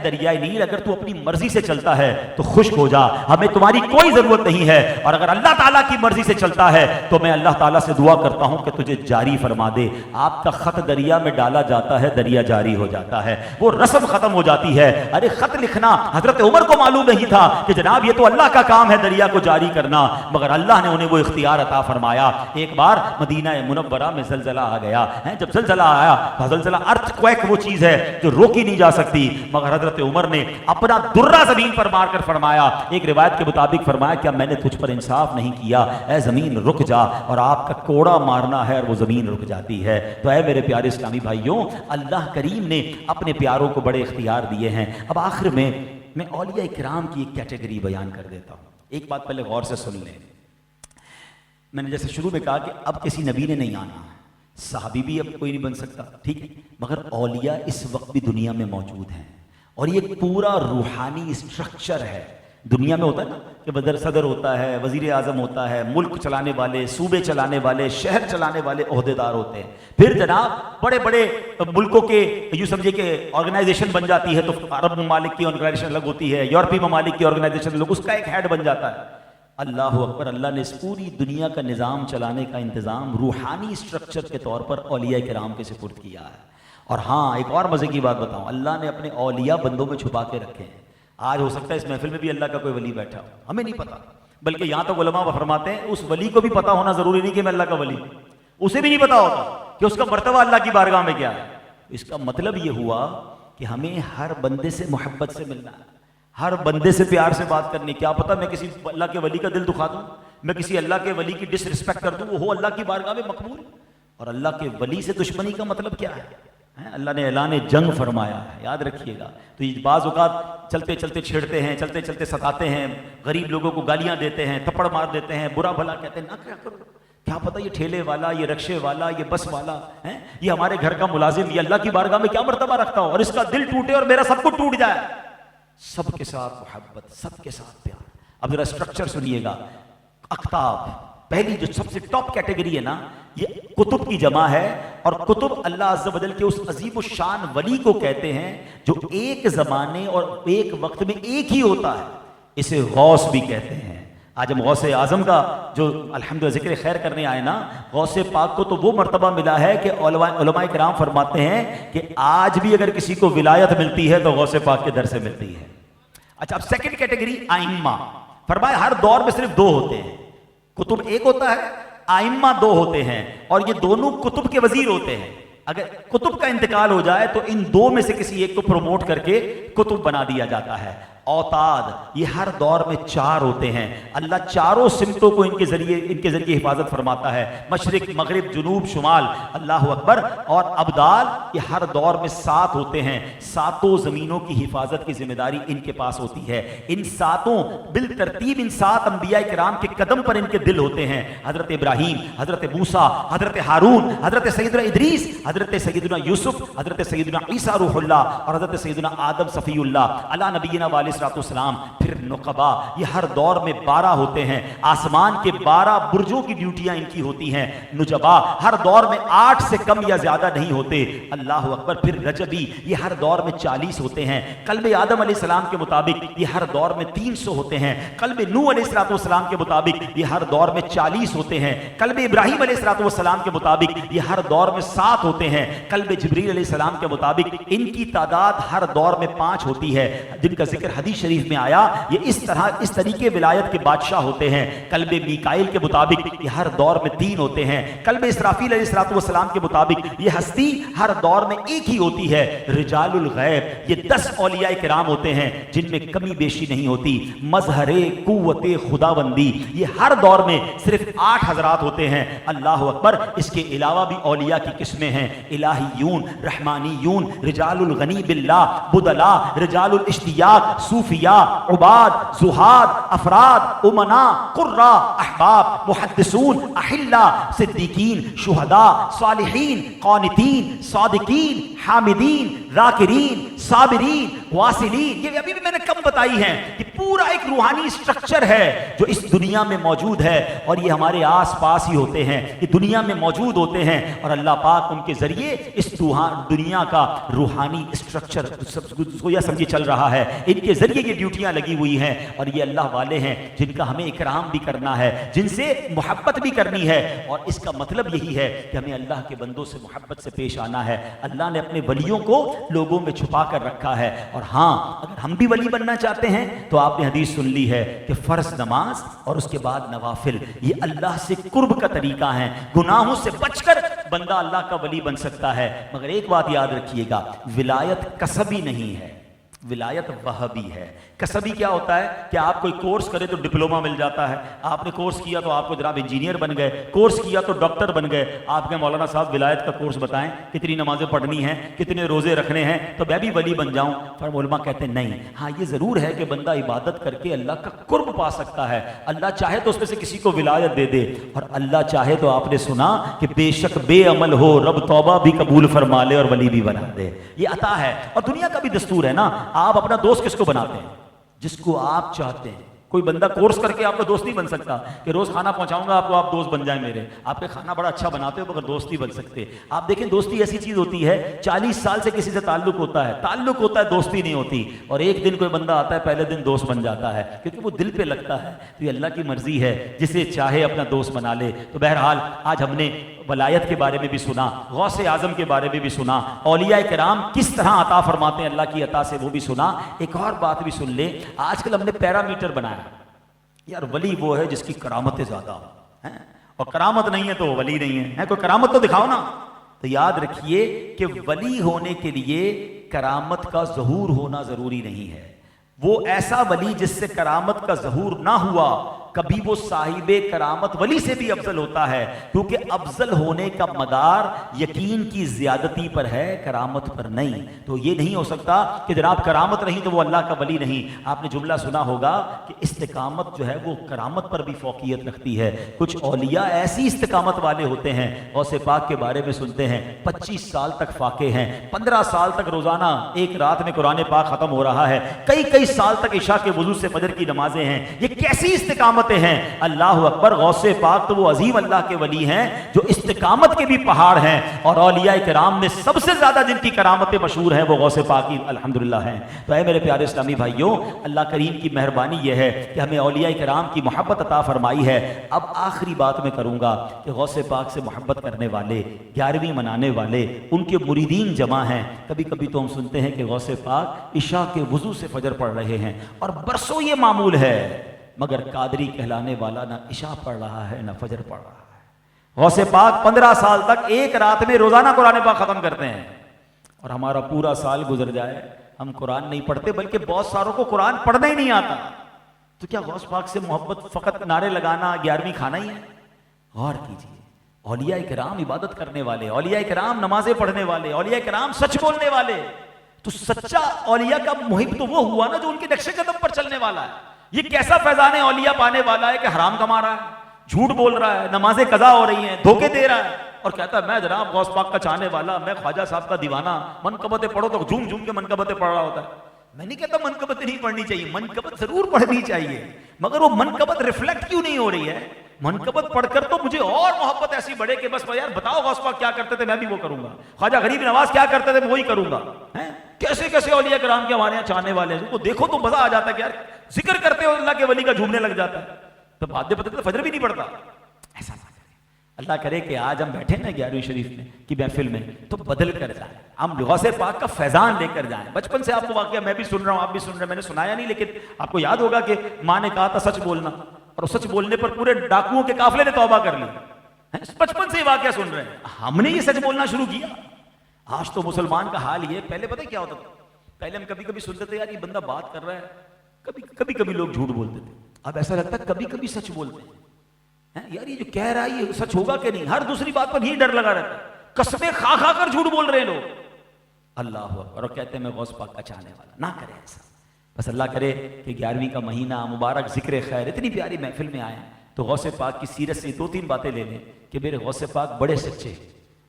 دریائے نیل، اگر تو اپنی مرضی سے چلتا ہے تو خشک ہو جا، ہمیں تمہاری کوئی ضرورت نہیں ہے، اور اگر اللہ تعالیٰ کی مرضی سے چلتا ہے تو میں اللہ تعالیٰ سے دعا کرتا ہوں کہ تجھے جاری فرما دے۔ آپ کا خط دریا میں ڈالا جاتا ہے، دریا جاری ہو جاتا ہے، وہ رسم ختم ہو جاتی ہے۔ ارے خط لکھنا حضرت عمر کو معلوم نہیں تھا کہ جناب یہ تو اللہ کا کام ہے دریا کو جاری کرنا، مگر اللہ نے انہیں وہ اختیار عطا فرمایا۔ ایک بار مدینہ منورہ میں زلزلہ آ گیا ہے. جب زلزلہ آیا تو زلزلہ ارتھکویک وہ چیز ہے جو روکی نہیں جا سکتی, مگر حضرت عمر نے اپنا درہ زمین پر مار کر فرمایا, ایک روایت کے مطابق فرمایا کیا میں نے تجھ پر انصاف نہیں کیا, اے زمین رک جا, اور آپ کا کوڑا مارنا ہے اور وہ زمین رک جاتی ہے. تو اے میرے پیارے اسلامی بھائیوں, اللہ کریم نے اپنے پیاروں کو بڑے اختیار دیے ہیں. اب آخر میں اولیاء کرام کی ایک کیٹیگری بیان کر دیتا ہوں. ایک بات پہلے غور سے سن لیں. میں نے جیسے شروع میں کہا کہ اب کسی نبی نے نہیں آنا, صحابی بھی اب کوئی نہیں بن سکتا, ٹھیک ہے, مگر اولیاء اس وقت بھی دنیا میں موجود ہیں, اور یہ پورا روحانی اسٹرکچر ہے. دنیا میں ہوتا ہے نا کہ صدر ہوتا ہے, وزیر اعظم ہوتا ہے, ملک چلانے والے, صوبے چلانے والے, شہر چلانے والے عہدیدار ہوتے ہیں. پھر جناب بڑے بڑے ملکوں کے یوں سمجھے کہ آرگنائزیشن بن جاتی ہے, تو عرب ممالک کی آرگنائزیشن الگ ہوتی ہے, یورپی ممالک کی آرگنائزیشن الگ, اس کا ایک ہیڈ بن جاتا ہے. اللہ اکبر, اللہ نے اس پوری دنیا کا نظام چلانے کا انتظام روحانی اسٹرکچر کے طور پر اولیاء کرام کے سپرد کیا ہے. اور ہاں ایک اور مزے کی بات بتاؤں, اللہ نے اپنے اولیاء بندوں میں چھپا کے رکھے ہیں. آج ہو سکتا ہے اس محفل میں بھی اللہ کا کوئی ولی بیٹھا ہو, ہمیں نہیں پتا, بلکہ یہاں تک علماء فرماتے ہیں اس ولی کو بھی پتا ہونا ضروری نہیں کہ میں اللہ کا ولی, اسے بھی نہیں پتا ہوتا کہ اس کا مرتبہ اللہ کی بارگاہ میں کیا ہے. اس کا مطلب یہ ہوا کہ ہمیں ہر بندے سے محبت سے ملنا ہے, ہر بندے سے پیار سے بات کرنی. کیا پتا میں کسی اللہ کے ولی کا دل دکھا دوں, میں کسی اللہ کے ولی کی ڈس رسپیکٹ کر دوں, وہ ہو اللہ کی بارگاہ میں مقبول. اور اللہ کے ولی سے دشمنی کا مطلب کیا ہے؟ اللہ نے اعلان جنگ فرمایا ہے, یاد رکھیے گا. تو یہ بعض اوقات چلتے چلتے چھیڑتے ہیں, چلتے چلتے ستاتے ہیں, غریب لوگوں کو گالیاں دیتے ہیں, تھپڑ مار دیتے ہیں, برا بھلا کہتے ہیں, نہ کیا کرو. کیا پتہ یہ ٹھیلے والا, یہ رکشے والا, یہ بس والا ہے, یہ ہمارے گھر کا ملازم, یہ اللہ کی بارگاہ میں کیا مرتبہ رکھتا ہو, اور اس کا دل ٹوٹے اور میرا سب کچھ ٹوٹ جائے. سب کے ساتھ محبت, سب کے ساتھ پیار. اب ذرا اسٹرکچر سنیے گا. اقطاب پہلی جو سب سے ٹاپ کیٹیگری ہے نا, یہ کتب کی جمع ہے, اور کتب اللہ عز و جل کے اس عظیم الشان ولی کو کہتے ہیں جو ایک زمانے اور ایک وقت میں ایک ہی ہوتا ہے. اسے غوث بھی کہتے ہیں. آج ہم غوث اعظم کا جو الحمدللہ ذکر خیر کرنے آئے نا, غوث پاک کو تو وہ مرتبہ ملا ہے کہ علماء کرام فرماتے ہیں کہ آج بھی اگر کسی کو ولایت ملتی ہے تو غوث پاک کے در سے ملتی ہے. اچھا, اب سیکنڈ کیٹیگری ائمہ. فرمایا ہر دور میں صرف دو ہوتے ہیں, کتب ایک ہوتا ہے, ائمہ دو ہوتے ہیں, اور یہ دونوں کتب کے وزیر ہوتے ہیں. اگر کتب کا انتقال ہو جائے تو ان دو میں سے کسی ایک کو پروموٹ کر کے کتب بنا دیا جاتا ہے. اوتاد, یہ ہر دور میں چار ہوتے ہیں. اللہ چاروں سمتوں کو ان کے ذریعے حفاظت فرماتا ہے, مشرق, مغرب, جنوب, شمال. اللہ اکبر. اور ابدال, یہ ہر دور میں 7 ہوتے ہیں. ساتوں زمینوں کی حفاظت کی ذمہ داری ان کے پاس ہوتی ہے. ان ساتوں بالترتیب ان 7 انبیاء کرام کے قدم پر ان کے دل ہوتے ہیں. حضرت ابراہیم, حضرت موسیٰ, حضرت ہارون, حضرت سیدنا ادریس, حضرت سیدنا یوسف, حضرت سیدنا عیسیٰ روح اللہ, اور حضرت سیدنا آدم صفی اللہ علی نبینا علیہ السلام. پھر نقبا, یہ ہر دور میں 12 ہوتے ہیں. آسمان کے 12 برجوں کی ڈیوٹیاں ان کی ہوتی ہیں. نجبا, ہر دور میں 8 سے کم یا زیادہ نہیں ہوتے. اللہ اکبر. پھر رجبی, یہ ہر دور میں 40 ہوتے ہیں. قلب آدم علیہ السلام کے مطابق یہ ہر دور میں 300 ہوتے ہیں. قلب نوح علیہ السلام کے مطابق یہ ہر دور میں 40 ہوتے ہیں. قلب ابراہیم علیہ السلام کے مطابق یہ ہر دور میں 7 ہوتے ہیں. قلب جبریل علیہ السلام کے مطابق ان کی تعداد ہر دور میں 5 ہوتی ہے, جن کا ذکر حدیث شریف میں آیا. یہ اس طریقے ولایت کے بادشاہ ہوتے ہیں. قلب میکائیل کے مطابق یہ ہر دور میں 3 ہوتے ہیں. قلب اسرافیل علیہ السلام کے مطابق یہ ہستی ہر دور میں ایک ہی ہوتی ہے. رجال الغیب, یہ 10 اولیاء کرام ہوتے ہیں جن میں کمی بیشی نہیں ہوتی. مظہر قوت خداوندی, یہ ہر دور میں صرف 8 حضرات ہوتے ہیں. اللہ اکبر. اس کے علاوہ بھی اولیاء کی قسمیں ہیں. الہیون, رحمانیون, رجال الغنی باللہ, بدلا, رجال الاشتیاق, صوفیاء, عباد, زہاد, افراد, امنا, قراء, احباب, محدثون, احلہ, صدیقین, شہداء, صالحین, قانتین, صادقین, حامدین, ذاکرین, صابرین, واصلین. یہ ابھی بھی میں نے کم بتائی ہیں. یہ پورا ایک روحانی اسٹرکچر ہے جو اس دنیا میں موجود ہے, اور یہ ہمارے آس پاس ہی ہوتے ہیں, یہ دنیا میں موجود ہوتے ہیں, اور اللہ پاک ان کے ذریعے اس دنیا کا روحانی اسٹرکچر یا سمجھے چل رہا ہے. ان کے ذریعے یہ ڈیوٹیاں لگی ہوئی ہیں, اور یہ اللہ والے ہیں جن کا ہمیں اکرام بھی کرنا ہے, جن سے محبت بھی کرنی ہے. اور اس کا مطلب یہی ہے کہ ہمیں اللہ کے بندوں سے محبت سے پیش آنا ہے. اللہ نے اپنے ولیوں کو لوگوں میں چھپا کر رکھا ہے. اور ہاں, اگر ہم بھی ولی بننا چاہتے ہیں تو آپ نے حدیث سن لی ہے کہ فرض نماز اور اس کے بعد نوافل, یہ اللہ سے قرب کا طریقہ ہے. گناہوں سے بچ کر بندہ اللہ کا ولی بن سکتا ہے، مگر ایک بات یاد رکھیے گا، ولایت کسبی نہیں ہے، ولایت وہبی ہے۔ کسبی کیا ہوتا ہے کہ آپ کوئی کورس کرے تو ڈپلوما مل جاتا ہے، آپ نے کورس کیا تو آپ کو جناب انجینئر بن گئے، کورس کیا تو ڈاکٹر بن گئے۔ آپ کے مولانا صاحب ولایت کا کورس بتائیں، کتنی نمازیں پڑھنی ہیں، کتنے روزے رکھنے ہیں تو میں بھی ولی بن جاؤں؟ پر علماء کہتے ہیں نہیں، ہاں یہ ضرور ہے کہ بندہ عبادت کر کے اللہ کا قرب پا سکتا ہے، اللہ چاہے تو اس میں سے کسی کو ولایت دے دے، اور اللہ چاہے تو آپ نے سنا کہ بے شک بے عمل ہو رب توبہ بھی قبول فرما لے اور ولی بھی بنا دے، یہ عطا ہے۔ اور دنیا کا بھی دستور ہے نا، آپ اپنا دوست کس کو بناتے ہیں؟ جس کو آپ چاہتے ہیں۔ کوئی بندہ کورس کر کے آپ کا دوست نہیں بن سکتا کہ روز کھانا پہنچاؤں گا آپ کو، آپ دوست بن جائیں میرے، آپ کے کھانا بڑا اچھا بناتے ہو مگر دوست نہیں بن سکتے۔ آپ دیکھیں دوستی ایسی چیز ہوتی ہے، 40 سال سے کسی سے تعلق ہوتا ہے، دوستی نہیں ہوتی، اور ایک دن کوئی بندہ آتا ہے پہلے دن دوست بن جاتا ہے کیونکہ وہ دل پہ لگتا ہے۔ تو یہ اللہ کی مرضی ہے، جسے چاہے اپنا دوست بنا لے۔ تو بہرحال آج ہم نے ولایت کے بارے میں بھی سنا، غوث اعظم کے بارے میں بھی سنا، اولیاء کرام کس طرح عطا فرماتے ہیں اللہ کی عطا سے وہ بھی سنا۔ ایک اور بات بھی سن لیں، آج کل ہم نے پیرامیٹر بنایا، یار ولی وہ ہے جس کی کرامتیں زیادہ ہیں، اور کرامت نہیں ہے تو وہ ولی نہیں ہے، کوئی کرامت تو دکھاؤ نا۔ تو یاد رکھیے کہ ولی ہونے کے لیے کرامت کا ظہور ہونا ضروری نہیں ہے۔ وہ ایسا ولی جس سے کرامت کا ظہور نہ ہوا، کبھی وہ صاحب کرامت ولی سے بھی افضل ہوتا ہے، کیونکہ افضل ہونے کا مدار یقین کی زیادتی پر ہے، کرامت پر نہیں۔ تو یہ نہیں ہو سکتا کہ جناب کرامت نہیں تو وہ اللہ کا ولی نہیں۔ آپ نے جملہ سنا ہوگا کہ استقامت جو ہے وہ کرامت پر بھی فوقیت رکھتی ہے۔ کچھ اولیاء ایسی استقامت والے ہوتے ہیں، غوث پاک کے بارے میں سنتے ہیں 25 سال تک فاقے ہیں، 15 سال تک روزانہ ایک رات میں قرآن پاک ختم ہو رہا ہے، کئی سال تک عشاء کے وضو سے فجر کی نمازیں ہیں۔ یہ کیسی استقامتیں ہیں؟ اللہ اکبر، غوث پاک تو وہ عظیم اللہ کے ولی ہیں جو استقامت کے بھی پہاڑ ہیں، اور اولیاء کرام میں سب سے زیادہ جن کی کرامتیں مشہور ہیں وہ غوث پاک ہی الحمدللہ ہیں۔ تو اے میرے پیارے اسلامی بھائیوں، اللہ کریم کی مہربانی یہ ہے کہ ہمیں اولیاء کرام کی محبت عطا فرمائی ہے۔ اب آخری بات میں کروں گا کہ غوث پاک سے محبت کرنے والے، 11ویں منانے والے، ان کے مریدین جمع ہیں۔ کبھی کبھی تو ہم سنتے ہیں کہ غوث پاک عشاء کے وضو سے فجر پڑھ رہے ہیں، اور برسوں یہ معمول ہے، مگر قادری کہلانے والا نہ عشاء پڑھ رہا ہے نہ فجر پڑھ رہا ہے۔ غوث پاک 15 سال تک ایک رات میں روزانہ قرآن پاک ختم کرتے ہیں، اور ہمارا پورا سال گزر جائے ہم قرآن نہیں پڑھتے، بلکہ بہت ساروں کو قرآن پڑھنا ہی نہیں آتا۔ تو کیا غوث پاک سے محبت فقط نعرے لگانا 11ویں کھانا ہی ہے؟ غور کیجیے، اولیاء کرام عبادت کرنے والے، اولیاء کرام نمازیں پڑھنے والے، اولیاء کرام سچ بولنے والے۔ تو سچا اولیاء کا محب تو وہ ہوا نا جو ان کے نقش قدم پر چلنے والا ہے۔ یہ کیسا فیضان اولیاء پانے والا ہے کہ حرام کما رہا ہے، جھوٹ بول رہا ہے، نمازیں قضا ہو رہی ہیں، دھوکے دے رہا ہے، اور کہتا ہے میں جناب غوث پاک کا چاہنے والا، میں خواجہ صاحب کا دیوانہ، منقبتیں پڑھو تو جھوم جھوم کے منقبتیں پڑھ رہا ہوتا ہے۔ میں نہیں کہتا منقبتیں نہیں پڑھنی چاہیے، منقبت ضرور پڑھنی چاہیے، مگر وہ منقبت ریفلیکٹ کیوں نہیں ہو رہی ہے؟ منقبت پڑھ کر تو مجھے اور محبت ایسی بڑھے کہ بس یار بتاؤ غوث پاک کیا کرتے تھے میں بھی وہ کروں گا، خواجہ غریب نواز کیا کرتے تھے میں وہی کروں گا۔ کیسے کیسے اولیاء کرام کے ہمارے یہاں چاہنے والے ہیں، وہ دیکھو تو مزہ آ جاتا ہے کہ یار ذکر کرتے ہو اللہ کے ولی کا جھومنے لگ جاتا ہے، تو بعد میں پتہ فجر بھی نہیں پڑتا۔ ایسا نہ کرے، اللہ کرے کہ آج ہم بیٹھے نا 11ویں شریف میں کی محفل میں تو بدل کر جائیں، ہم غوث پاک کا فیضان لے کر جائیں۔ بچپن سے آپ کو واقعہ میں بھی سن رہا ہوں، آپ بھی سن رہے ہیں، میں نے سنایا نہیں لیکن آپ کو یاد ہوگا کہ ماں نے کہا تھا سچ بولنا، اور سچ بولنے پر پورے ڈاکوؤں کے قافلے نے توبہ کر لی۔ بچپن سے یہ واقعہ سن رہے ہیں، ہم نے یہ سچ بولنا شروع کیا۔ آج تو مسلمان کا حال یہ، پہلے پتہ کیا ہوتا تھا؟ پہلے ہم کبھی کبھی سنتے تھے یار یہ بندہ بات کر رہا ہے، کبھی لوگ جھوٹ بولتے تھے، اب ایسا لگتا ہے کبھی سچ بولتے ہیں، یار یہ جو کہہ رہا ہے یہ سچ ہوگا کہ نہیں، ہر دوسری بات پر یہی ڈر لگا رہتا ہے، قسمیں کھا کر جھوٹ بول رہے ہیں لوگ۔ اللہ اکبر، اور کہتے ہیں میں غوث پاک کا چاہنے والا، نہ کرے ایسا۔ بس اللہ کرے کہ 11ویں کا مہینہ مبارک، ذکر خیر، اتنی پیاری محفل میں آئے ہیں تو غوث پاک کی سیرت سے 2-3 باتیں لے لیں کہ میرے غوث پاک بڑے سچے،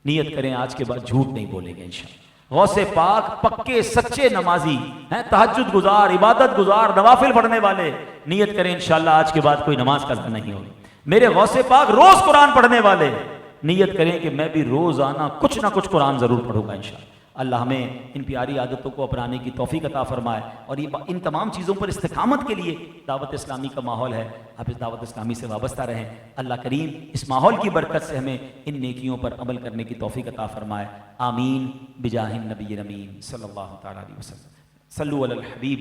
نیت کریں آج کے بعد جھوٹ نہیں بولیں گے انشاءاللہ۔ غوث پاک پکے سچے نمازی ہیں، تہجد گزار، عبادت گزار، نوافل پڑھنے والے، نیت کریں انشاءاللہ آج کے بعد کوئی نماز قضا نہیں ہوگی۔ میرے غوث پاک روز قرآن پڑھنے والے، نیت کریں کہ میں بھی روزانہ کچھ نہ کچھ قرآن ضرور پڑھوں گا انشاءاللہ۔ اللہ ہمیں ان پیاری عادتوں کو اپنانے کی توفیق عطا فرمائے، اور یہ ان تمام چیزوں پر استقامت کے لیے دعوت اسلامی کا ماحول ہے، آپ اس دعوت اسلامی سے وابستہ رہیں۔ اللہ کریم اس ماحول کی برکت سے ہمیں ان نیکیوں پر عمل کرنے کی توفیق عطا فرمائے، آمین بجاہ النبی الامین صلی اللہ تعالی علیہ وسلم۔ صلو علی الحبیب